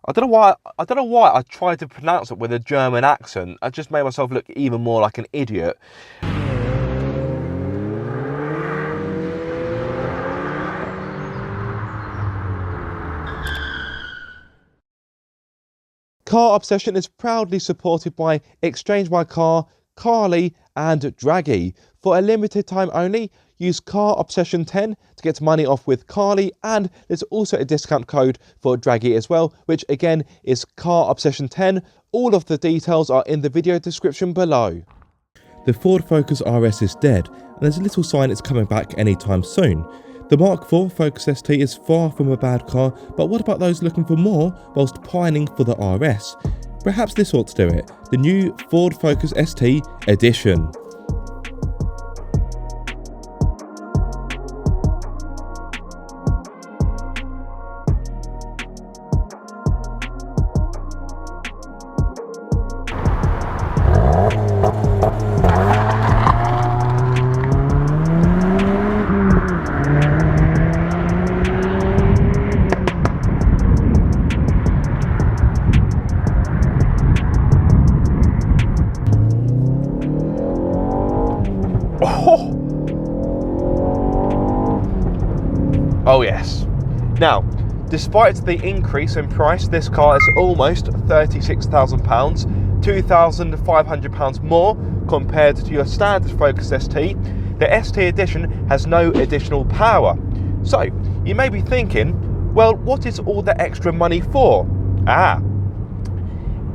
I don't know why I tried to pronounce it with a German accent. I just made myself look even more like an idiot. Car Obsession is proudly supported by Exchange My Car, Carly and Draggy. For a limited time only, use Car Obsession 10 to get money off with Carly, and there's also a discount code for Draggy as well, which again is Car Obsession 10. All of the details are in the video description below. The Ford Focus RS is dead, and there's a little sign it's coming back anytime soon. The Mk4 Focus ST is far from a bad car, but what about those looking for more whilst pining for the RS? Perhaps this ought to do it, the new Ford Focus ST Edition. Oh yes. Now, despite the increase in price, this car is almost £36,000, £2,500 more compared to your standard Focus ST. The ST Edition has no additional power. So, you may be thinking, well, what is all the extra money for?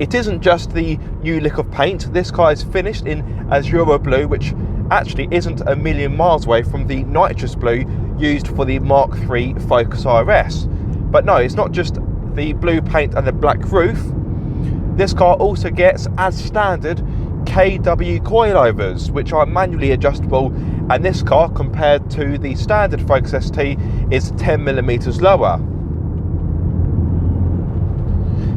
It isn't just the new lick of paint. This car is finished in Azura Blue, which actually isn't a million miles away from the nitrous blue used for the Mk4 Focus RS. But no, it's not just the blue paint and the black roof. This car also gets, as standard, KW coilovers, which are manually adjustable, and this car, compared to the standard Focus ST, is 10mm lower.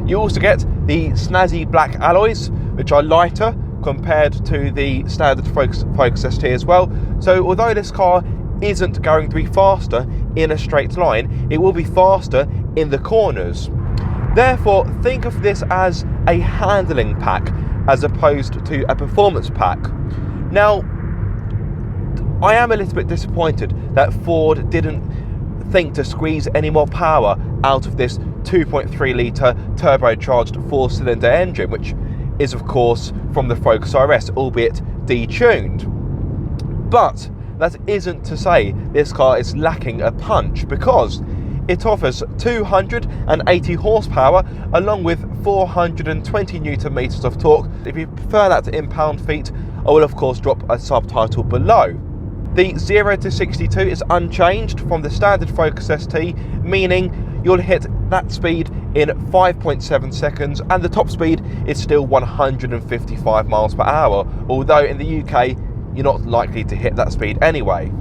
You also get the snazzy black alloys, which are lighter compared to the standard Focus ST as well. So although this car isn't going to be faster in a straight line, it will be faster in the corners. Therefore, think of this as a handling pack as opposed to a performance pack. Now, I am a little bit disappointed that Ford didn't think to squeeze any more power out of this 2.3 litre turbocharged 4-cylinder engine, which is of course from the Focus RS, albeit detuned. But that isn't to say this car is lacking a punch, because it offers 280 horsepower along with 420 newton meters of torque. If you prefer that in pound-feet, I will of course drop a subtitle below. The 0 to 62 is unchanged from the standard Focus ST, meaning you'll hit that speed in 5.7 seconds, and the top speed is still 155 miles per hour, although in the UK you're not likely to hit that speed anyway.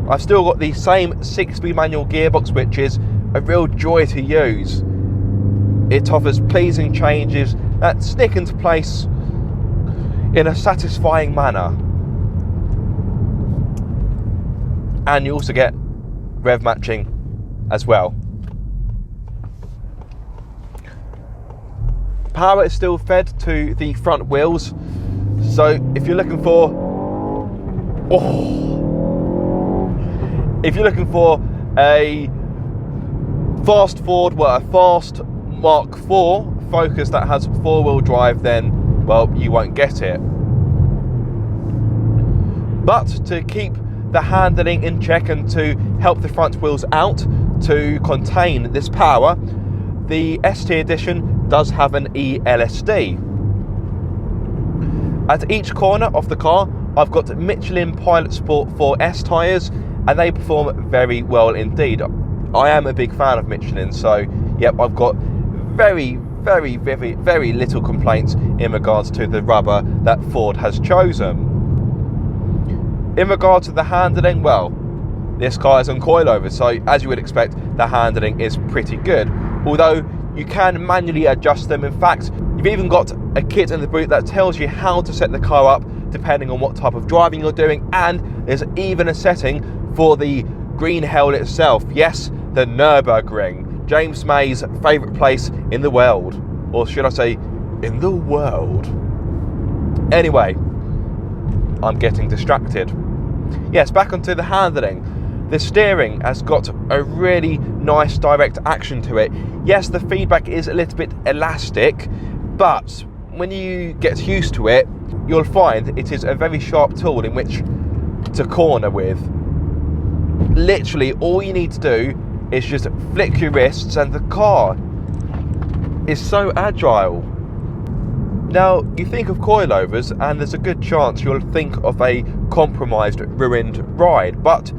I've still got the same 6-speed manual gearbox, which is a real joy to use. It offers pleasing changes that stick into place in a satisfying manner. And you also get rev matching as well. Power is still fed to the front wheels, so if you're looking for a fast Ford, well, a fast Mk4 Focus that has 4-wheel drive, then, well, you won't get it. But to keep the handling in check and to help the front wheels out to contain this power, the ST Edition does have an eLSD. At each corner of the car, I've got Michelin Pilot Sport 4S tyres, and they perform very well indeed. I am a big fan of Michelin, so yep, I've got very little complaints in regards to the rubber that Ford has chosen. In regards to the handling, well, this car is on coilovers, so as you would expect, the handling is pretty good, although you can manually adjust them. In fact, you've even got a kit in the boot that tells you how to set the car up depending on what type of driving you're doing, and there's even a setting for the green hell itself. Yes, the Nürburgring, James May's favourite place in the world. Or should I say, in the world. Anyway, I'm getting distracted. Yes, back onto the handling. The steering has got a really nice direct action to it. Yes, the feedback is a little bit elastic, but when you get used to it, you'll find it is a very sharp tool in which to corner with. Literally, all you need to do is just flick your wrists and the car is so agile. Now, you think of coilovers and there's a good chance you'll think of a compromised, ruined ride, but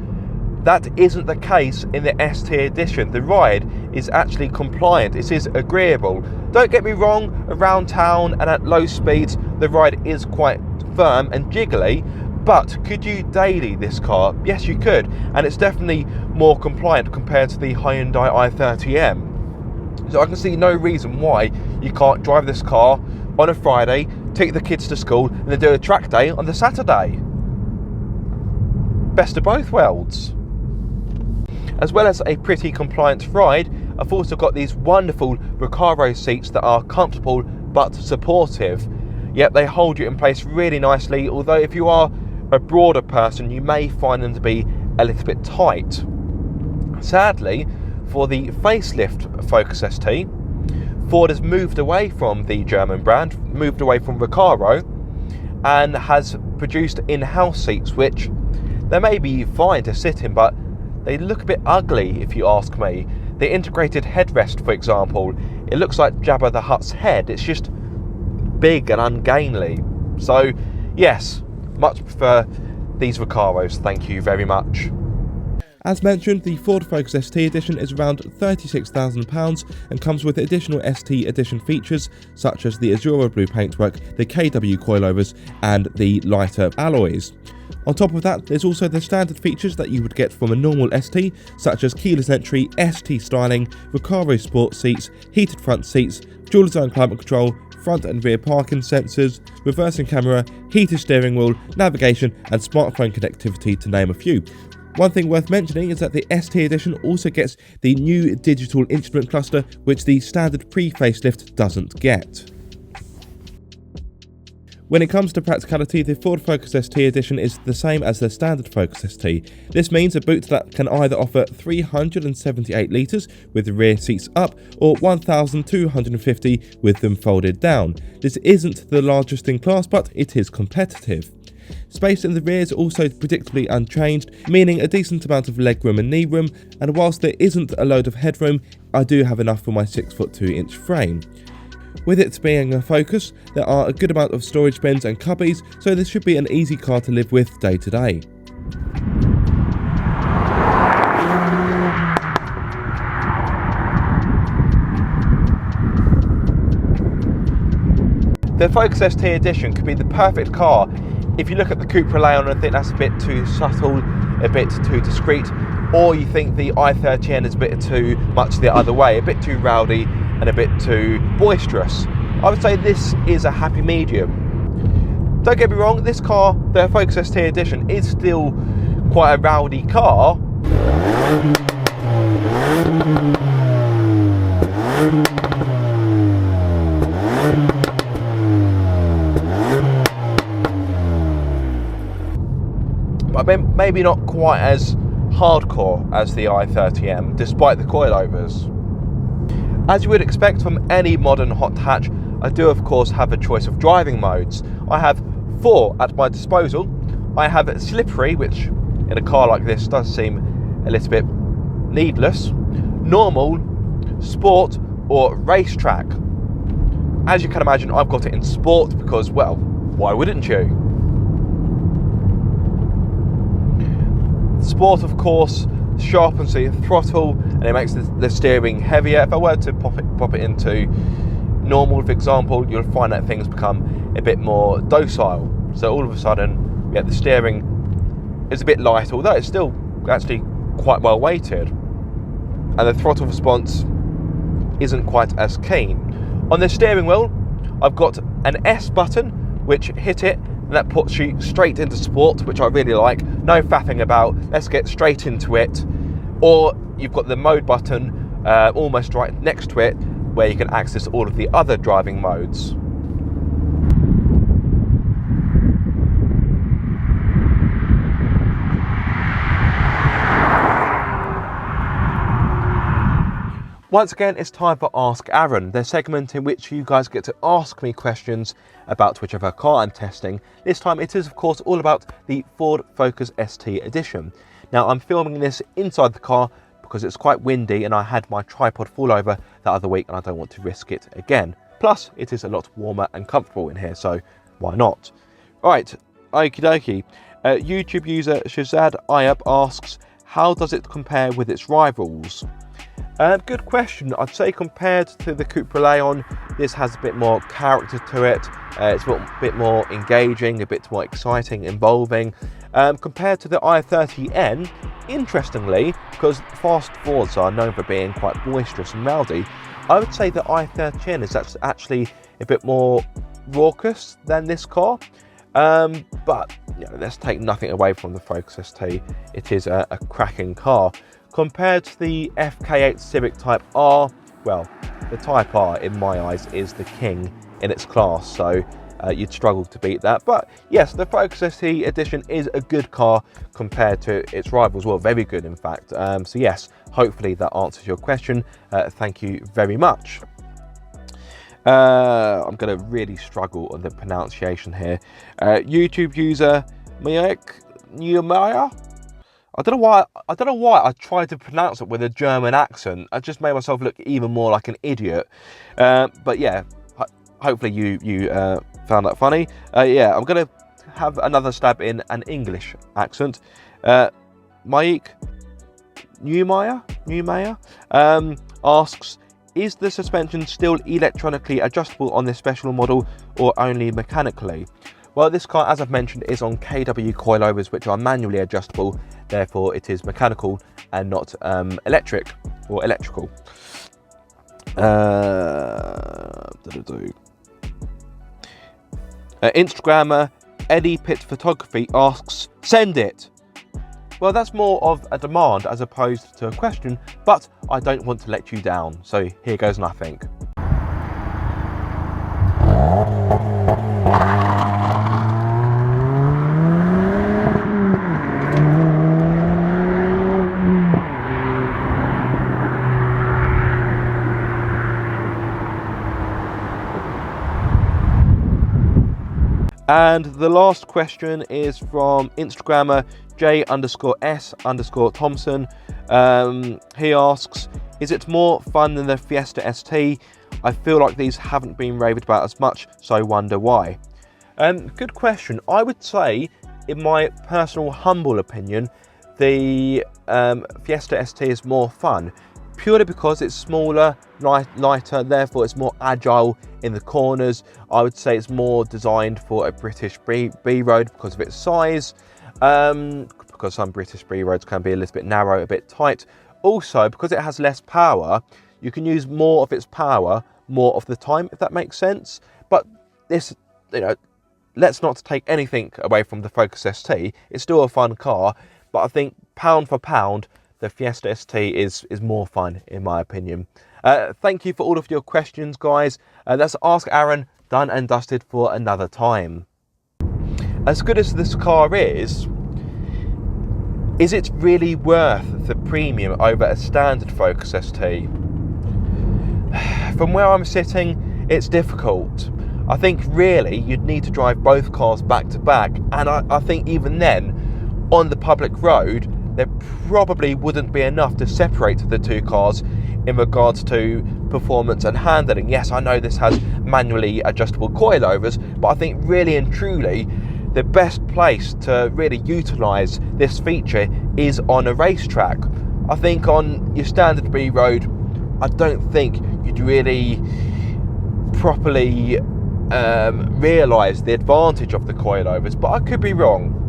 that isn't the case in the ST edition. The ride is actually compliant, it is agreeable. Don't get me wrong, around town and at low speeds, the ride is quite firm and jiggly, but could you daily this car? Yes, you could, and it's definitely more compliant compared to the Hyundai i30M. So I can see no reason why you can't drive this car on a Friday, take the kids to school, and then do a track day on the Saturday. Best of both worlds. As well as a pretty compliant ride, I've also got these wonderful Recaro seats that are comfortable but supportive. Yet they hold you in place really nicely, although if you are a broader person, you may find them to be a little bit tight. Sadly, for the facelift Focus ST, Ford has moved away from the German brand, moved away from Recaro, and has produced in-house seats, which they may be fine to sit in, but they look a bit ugly if you ask me. The integrated headrest, for example, it looks like Jabba the Hutt's head. It's just big and ungainly. So yes, much prefer these Recaros, thank you very much. As mentioned, the Ford Focus ST edition is around £36,000 and comes with additional ST edition features such as the Azura Blue paintwork, the KW coilovers and the lighter alloys. On top of that, there's also the standard features that you would get from a normal ST, such as keyless entry, ST styling, Recaro sport seats, heated front seats, dual zone climate control, front and rear parking sensors, reversing camera, heated steering wheel, navigation and smartphone connectivity, to name a few. One thing worth mentioning is that the ST edition also gets the new digital instrument cluster, which the standard pre-facelift doesn't get. When it comes to practicality, the Ford Focus ST edition is the same as the standard Focus ST. This means a boot that can either offer 378 litres with the rear seats up or 1,250 with them folded down. This isn't the largest in class, but it is competitive. Space in the rear is also predictably unchanged, meaning a decent amount of legroom and knee room, and whilst there isn't a load of headroom, I do have enough for my 6'2" frame. With it being a Focus, there are a good amount of storage bins and cubbies, so this should be an easy car to live with day to day. The Focus ST edition could be the perfect car if you look at the Cupra Leon and think that's a bit too subtle, a bit too discreet, or you think the i30N is a bit too much the other way, a bit too rowdy and a bit too boisterous. I would say this is a happy medium. Don't get me wrong, this car, the Focus ST edition, is still quite a rowdy car. But maybe not quite as hardcore as the i30M, despite the coilovers. As you would expect from any modern hot hatch, I do of course have a choice of driving modes. I have 4 at my disposal. I have slippery, which in a car like this does seem a little bit needless, normal, sport or racetrack. As you can imagine, I've got it in sport because, well, why wouldn't you? Sport, of course, sharpens the throttle and it makes the steering heavier. If I were to pop it into normal, for example, you'll find that things become a bit more docile. So all of a sudden, yeah, the steering is a bit lighter, although it's still actually quite well weighted. And the throttle response isn't quite as keen. On the steering wheel, I've got an S button, which hit it, and that puts you straight into sport, which I really like. No faffing about, let's get straight into it. Or you've got the mode button almost right next to it, where you can access all of the other driving modes. Once again, it's time for Ask Aaron, the segment in which you guys get to ask me questions about whichever car I'm testing. This time it is, of course, all about the Ford Focus ST edition. Now, I'm filming this inside the car because it's quite windy and I had my tripod fall over the other week and I don't want to risk it again. Plus, it is a lot warmer and comfortable in here, so why not? Right, okie dokie. YouTube user Shazad Ayub asks, how does it compare with its rivals? Good question. I'd say compared to the Cupra Leon, this has a bit more character to it. It's a bit more engaging, a bit more exciting, involving. Compared to the i30N, interestingly, because fast Fords are known for being quite boisterous and rowdy, I would say the i30N is actually a bit more raucous than this car. But you know, let's take nothing away from the Focus ST. It is a cracking car. Compared to the FK8 Civic Type R, well, the Type R in my eyes is the king in its class, so you'd struggle to beat that. But yes, the Focus ST edition is a good car compared to its rivals, well, very good in fact. So yes, hopefully that answers your question. Thank you very much. I'm going to really struggle on the pronunciation here. YouTube user Mk4 I don't know why I tried to pronounce it with a German accent. I just made myself look even more like an idiot. But yeah, hopefully you found that funny. Yeah, I'm going to have another stab in an English accent. Mike Newmeyer asks, is the suspension still electronically adjustable on this special model or only mechanically? Well, this car, as I've mentioned, is on KW coilovers, which are manually adjustable. Therefore, it is mechanical and not electric or electrical. Instagrammer Eddie Pitt Photography asks, send it. Well, that's more of a demand as opposed to a question, but I don't want to let you down. So here goes nothing. And the last question is from Instagrammer J_S_Thompson. He asks, is it more fun than the Fiesta ST? I feel like these haven't been raved about as much, so wonder why. Good question. I would say, in my personal humble opinion, the Fiesta ST is more fun, purely because it's smaller, lighter, therefore it's more agile in the corners. I would say it's more designed for a British B road because of its size, because some British B roads can be a little bit narrow, a bit tight. Also, because it has less power, you can use more of its power more of the time, if that makes sense. But this, you know, let's not take anything away from the Focus ST. It's still a fun car, but I think pound for pound, the Fiesta ST is more fun, in my opinion. Thank you for all of your questions, guys. That's Ask Aaron done and dusted for another time. As good as this car is it really worth the premium over a standard Focus ST? From where I'm sitting, it's difficult. I think really you'd need to drive both cars back to back, and I think even then, on the public road, there probably wouldn't be enough to separate the two cars in regards to performance and handling. Yes, I know this has manually adjustable coilovers, but I think really and truly the best place to really utilise this feature is on a racetrack. I think on your standard B road, I don't think you'd really properly realise the advantage of the coilovers, but I could be wrong.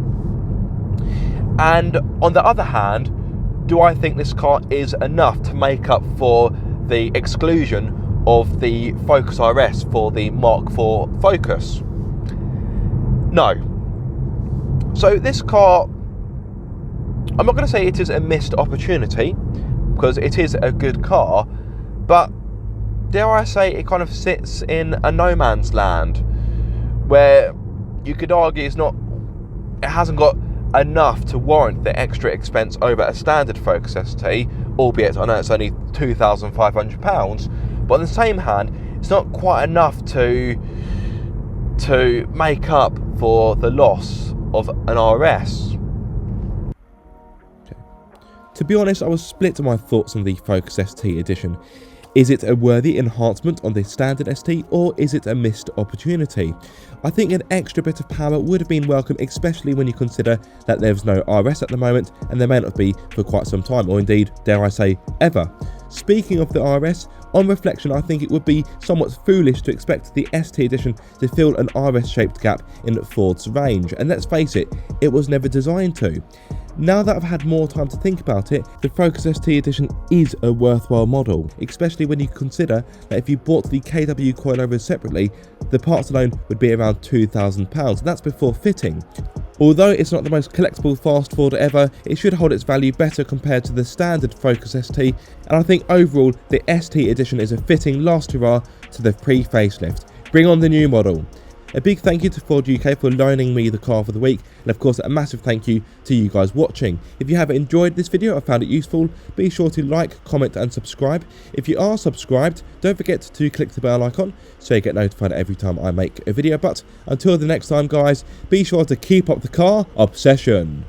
And on the other hand, do I think this car is enough to make up for the exclusion of the Focus RS for the Mk4 Focus? No. So this car, I'm not going to say it is a missed opportunity, because it is a good car, but dare I say it kind of sits in a no man's land where you could argue it hasn't got enough to warrant the extra expense over a standard Focus ST, albeit I know it's only £2,500, but on the same hand, it's not quite enough to make up for the loss of an RS. To be honest, I was split on my thoughts on the Focus ST edition. Is it a worthy enhancement on the standard ST, or is it a missed opportunity? I think an extra bit of power would have been welcome, especially when you consider that there's no RS at the moment, and there may not be for quite some time, or indeed, dare I say, ever. Speaking of the RS, on reflection, I think it would be somewhat foolish to expect the ST edition to fill an RS-shaped gap in Ford's range, and let's face it, it was never designed to. Now that I've had more time to think about it, the Focus ST edition is a worthwhile model, especially when you consider that if you bought the KW coilovers separately, the parts alone would be around £2,000, and that's before fitting. Although it's not the most collectible fast Ford ever, it should hold its value better compared to the standard Focus ST, and I think overall the ST edition is a fitting last hurrah to the pre-facelift. Bring on the new model. A big thank you to Ford UK for loaning me the car for the week, and of course a massive thank you to you guys watching. If you have enjoyed this video or found it useful, be sure to like, comment and subscribe. If you are subscribed, don't forget to click the bell icon so you get notified every time I make a video. But until the next time guys, be sure to keep up the car obsession.